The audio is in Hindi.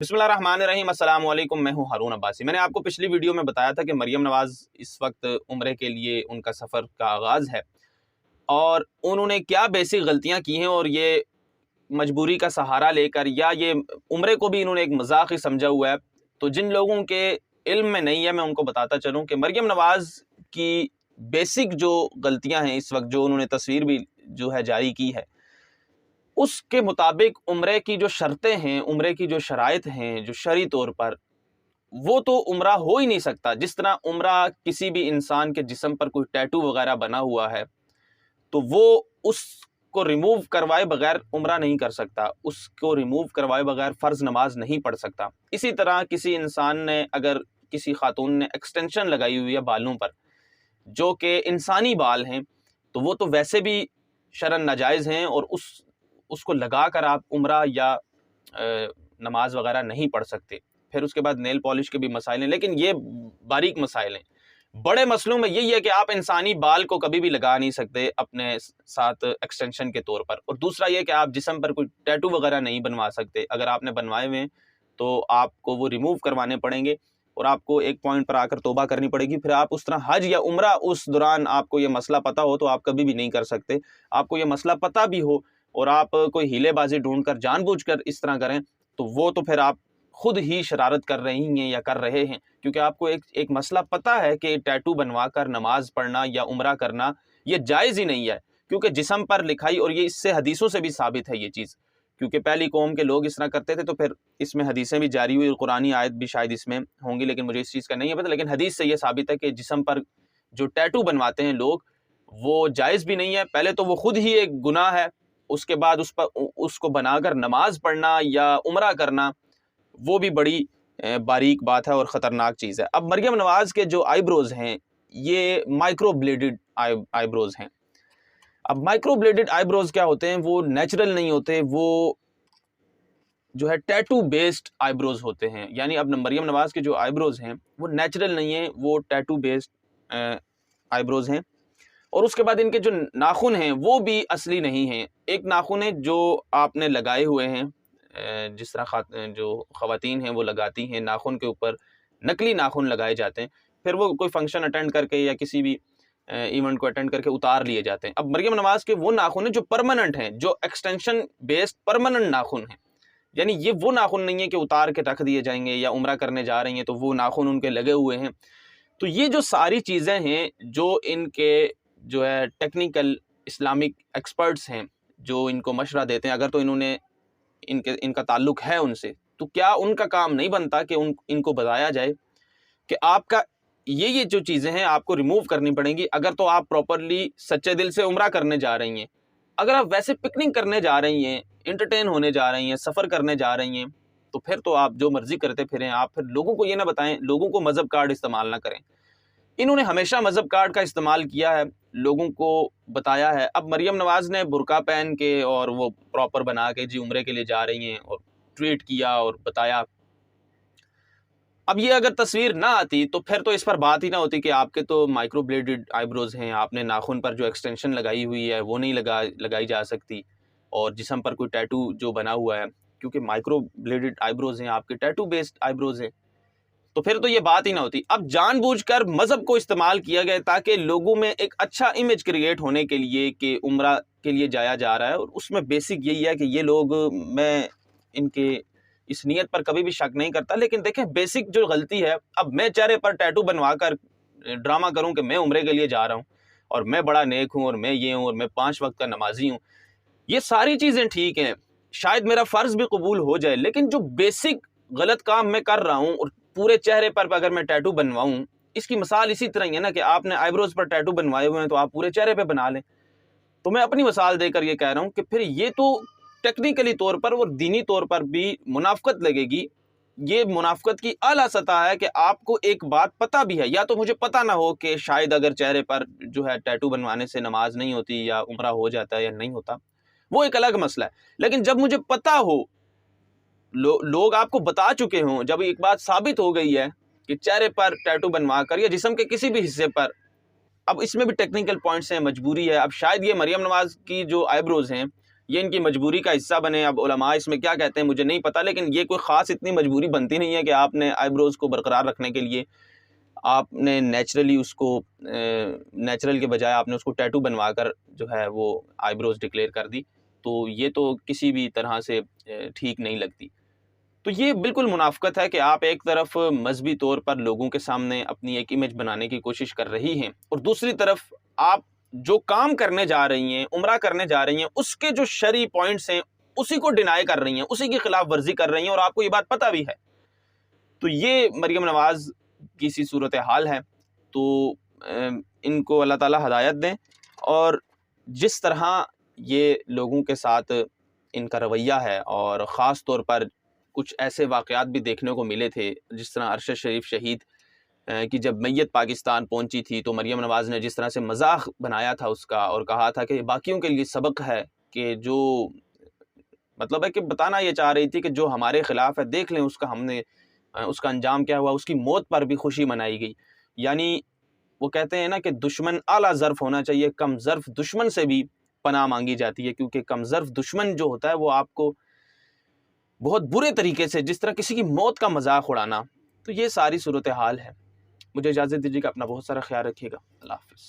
बिस्मिल्लाहिर्रहमानिर्रहीम अस्सलाम वालेकुम। मैं हूं हारून अब्बासी। मैंने आपको पिछली वीडियो में बताया था कि मरियम नवाज़ इस वक्त उम्रे के लिए उनका सफ़र का आगाज़ है और उन्होंने क्या बेसिक गलतियां की हैं और ये मजबूरी का सहारा लेकर या ये उम्रे को भी इन्होंने एक मजाक ही समझा हुआ है। तो जिन लोगों के इल्म में नहीं है मैं उनको बताता चलूँ कि मरियम नवाज़ की बेसिक जो गलतियाँ हैं इस वक्त, जो उन्होंने तस्वीर भी जो है जारी की है, उसके मुताबिक उम्रे की जो शर्तें हैं, उम्रे की जो शराइत हैं, जो शरई तौर पर, वो तो उम्रा हो ही नहीं सकता। जिस तरह उम्रा किसी भी इंसान के जिस्म पर कोई टैटू वगैरह बना हुआ है तो वो उसको रिमूव करवाए बगैर उम्रा नहीं कर सकता, उसको रिमूव करवाए बगैर फ़र्ज़ नमाज नहीं पढ़ सकता। इसी तरह किसी इंसान ने, अगर किसी खातून ने एक्सटेंशन लगाई हुई है बालों पर जो कि इंसानी बाल हैं, तो वो तो वैसे भी शरन नाजायज़ हैं और उसको लगा कर आप उम्रा या नमाज वगैरह नहीं पढ़ सकते। फिर उसके बाद नेल पॉलिश के भी मसाइल हैं, लेकिन ये बारीक मसाइल हैं। बड़े मसलों में यही है कि आप इंसानी बाल को कभी भी लगा नहीं सकते अपने साथ एक्सटेंशन के तौर पर। और दूसरा ये कि आप जिस्म पर कोई टैटू वगैरह नहीं बनवा सकते। अगर आपने बनवाए हुए हैं तो आपको वो रिमूव करवाने पड़ेंगे और आपको एक पॉइंट पर आकर तौबा करनी पड़ेगी। फिर आप उस तरह हज या उम्रा, उस दौरान आपको ये मसला पता हो तो आप कभी भी नहीं कर सकते। आपको ये मसला पता भी हो और आप कोई हीलेबाजी ढूंढकर जानबूझकर इस तरह करें तो वो तो फिर आप खुद ही शरारत कर रही हैं या कर रहे हैं, क्योंकि आपको एक मसला पता है कि टैटू बनवा कर नमाज पढ़ना या उम्रा करना ये जायज़ ही नहीं है, क्योंकि जिस्म पर लिखाई, और ये इससे हदीसों से भी साबित है ये चीज़, क्योंकि पहली कौम के लोग इस तरह करते थे। तो फिर इसमें हदीसें भी जारी हुई और कुरानी आयत भी शायद इसमें होंगी, लेकिन मुझे इस चीज़ का नहीं है पता। लेकिन हदीस से ये साबित है कि जिस्म पर जो टैटू बनवाते हैं लोग, वो जायज़ भी नहीं है। पहले तो वो खुद ही एक गुनाह है, उसके बाद उस पर उसको बनाकर नमाज पढ़ना या उम्रा करना वो भी बड़ी बारीक बात है और ख़तरनाक चीज़ है। अब मरियम नवाज़ के जो आईब्रोज़ हैं, ये माइक्रो ब्लेडेड आईब्रोज़ हैं। अब माइक्रो ब्लेडेड आईब्रोज़ क्या होते हैं? वो नेचुरल नहीं होते, वो जो है टैटू बेस्ड आईब्रोज़ होते हैं। यानी अब मरियम नवाज़ के जो आईब्रोज़ हैं वो नेचुरल नहीं है, वो टैटू बेस्ड आईब्रोज़ हैं। और उसके बाद इनके जो नाखून हैं वो भी असली नहीं हैं। एक नाखून है जो आपने लगाए हुए हैं, जिस तरह जो ख़वातीन हैं वो लगाती हैं, नाखून के ऊपर नकली नाखून लगाए जाते हैं, फिर वो कोई फंक्शन अटेंड करके या किसी भी इवेंट को अटेंड करके उतार लिए जाते हैं। अब मरियम नवाज़ के वो नाखून हैं जो परमानेंट हैं, जो एक्सटेंशन बेस्ड परमानेंट नाखून हैं। यानी ये वो नाखून नहीं है कि उतार के रख दिए जाएंगे, या उम्रा करने जा रही हैं तो वो नाखून उनके लगे हुए हैं। तो ये जो सारी चीज़ें हैं, जो इनके जो है टेक्निकल इस्लामिक एक्सपर्ट्स हैं जो इनको मशवरा देते हैं, अगर तो इन्होंने इनका ताल्लुक है उनसे, तो क्या उनका काम नहीं बनता कि इनको बताया जाए कि आपका ये जो चीज़ें हैं आपको रिमूव करनी पड़ेंगी। अगर तो आप प्रॉपरली सच्चे दिल से उम्रा करने जा रही हैं, अगर आप वैसे पिकनिक करने जा रही हैं, इंटरटेन होने जा रही हैं, सफ़र करने जा रही हैं, तो फिर तो आप जो मर्जी करते फिरें। आप फिर लोगों को ये ना बताएं, लोगों को मज़हब कार्ड इस्तेमाल ना करें। इन्होंने हमेशा मज़हब कार्ड का इस्तेमाल किया है, लोगों को बताया है। अब मरियम नवाज़ ने बुर्का पहन के और वो प्रॉपर बना के जी उम्रे के लिए जा रही हैं और ट्वीट किया और बताया। अब ये अगर तस्वीर ना आती तो फिर तो इस पर बात ही ना होती कि आपके तो माइक्रो ब्लेडेड आईब्रोज़ हैं, आपने नाखून पर जो एक्सटेंशन लगाई हुई है वो नहीं लगाई जा सकती, और जिस्म पर कोई टैटू जो बना हुआ है, क्योंकि माइक्रो ब्लेडेड आईब्रोज़ हैं, आपके टैटू बेस्ड आईब्रोज़ हैं, तो फिर तो ये बात ही ना होती। अब जानबूझकर मज़हब को इस्तेमाल किया गया ताकि लोगों में एक अच्छा इमेज क्रिएट होने के लिए कि उम्रा के लिए जाया जा रहा है, और उसमें बेसिक यही है कि ये लोग, मैं इनके इस नीयत पर कभी भी शक नहीं करता, लेकिन देखें बेसिक जो गलती है, अब मैं चेहरे पर टैटू बनवा कर ड्रामा करूं कि मैं उम्रे के लिए जा रहा हूं और मैं बड़ा नेक हूं और मैं ये हूं और मैं 5 वक्त का नमाजी हूं, ये सारी चीज़ें ठीक हैं, शायद मेरा फ़र्ज़ भी कबूल हो जाए, लेकिन जो बेसिक गलत काम मैं कर रहा हूँ और पूरे चेहरे पर अगर मैं टैटू बनवाऊँ, इसकी मिसाल इसी तरह ही है ना कि आपने आईब्रोज पर टैटू बनवाए हुए हैं तो आप पूरे चेहरे पे बना लें। तो मैं अपनी मिसाल देकर ये कह रहा हूँ कि फिर ये तो टेक्निकली तौर पर और दीनी तौर पर भी मुनाफ़क़त लगेगी। ये मुनाफ़क़त की आला सतह है कि आपको एक बात पता भी है, या तो मुझे पता ना हो कि शायद अगर चेहरे पर जो है टैटू बनवाने से नमाज नहीं होती या उम्रा हो जाता है या नहीं होता, वो एक अलग मसला है। लेकिन जब मुझे पता हो, लोग आपको बता चुके हों, जब एक बात साबित हो गई है कि चेहरे पर टैटू बनवा कर या जिस्म के किसी भी हिस्से पर, अब इसमें भी टेक्निकल पॉइंट्स हैं, मजबूरी है। अब शायद ये मरियम नवाज़ की जो आईब्रोज़ हैं ये इनकी मजबूरी का हिस्सा बने। अब उलमा इसमें क्या कहते हैं मुझे नहीं पता, लेकिन ये कोई ख़ास इतनी मजबूरी बनती नहीं है कि आपने आईब्रोज़ को बरकरार रखने के लिए आपने नेचुरली उसको नेचुरल के बजाय आपने उसको टैटू बनवा कर जो है वो आईब्रोज़ डिक्लेयर कर दी। तो ये तो किसी भी तरह से ठीक नहीं लगती। तो ये बिल्कुल मुनाफ़िक़त है कि आप एक तरफ मज़हबी तौर पर लोगों के सामने अपनी एक इमेज बनाने की कोशिश कर रही हैं, और दूसरी तरफ आप जो काम करने जा रही हैं, उम्रा करने जा रही हैं, उसके जो शरई पॉइंट्स हैं उसी को डिनाई कर रही हैं, उसी की खिलाफ वर्जी कर रही हैं, और आपको ये बात पता भी है। तो ये मरियम नवाज़ की सी सूरत हाल है। तो इनको अल्लाह ताला हिदायत दें, और जिस तरह ये लोगों के साथ इनका रवैया है, और ख़ास तौर पर कुछ ऐसे वाक़यात भी देखने को मिले थे, जिस तरह अरशद शरीफ शहीद कि जब मैयत पाकिस्तान पहुंची थी तो मरियम नवाज़ ने जिस तरह से मजाक बनाया था उसका, और कहा था कि बाकियों के लिए सबक है कि जो मतलब है कि बताना ये चाह रही थी कि जो हमारे ख़िलाफ़ है देख लें उसका हमने उसका अंजाम क्या हुआ, उसकी मौत पर भी खुशी मनाई गई। यानी वो कहते हैं ना कि दुश्मन आला ज़र्फ़ होना चाहिए, कम ज़र्फ़ दुश्मन से भी पनाह मांगी जाती है, क्योंकि कम ज़र्फ़ दुश्मन जो होता है वो आपको बहुत बुरे तरीके से, जिस तरह किसी की मौत का मजाक उड़ाना, तो ये सारी सूरत हाल है। मुझे इजाज़त दीजिएगा, अपना बहुत सारा ख्याल रखिएगा। अल्लाह हाफ़िज़।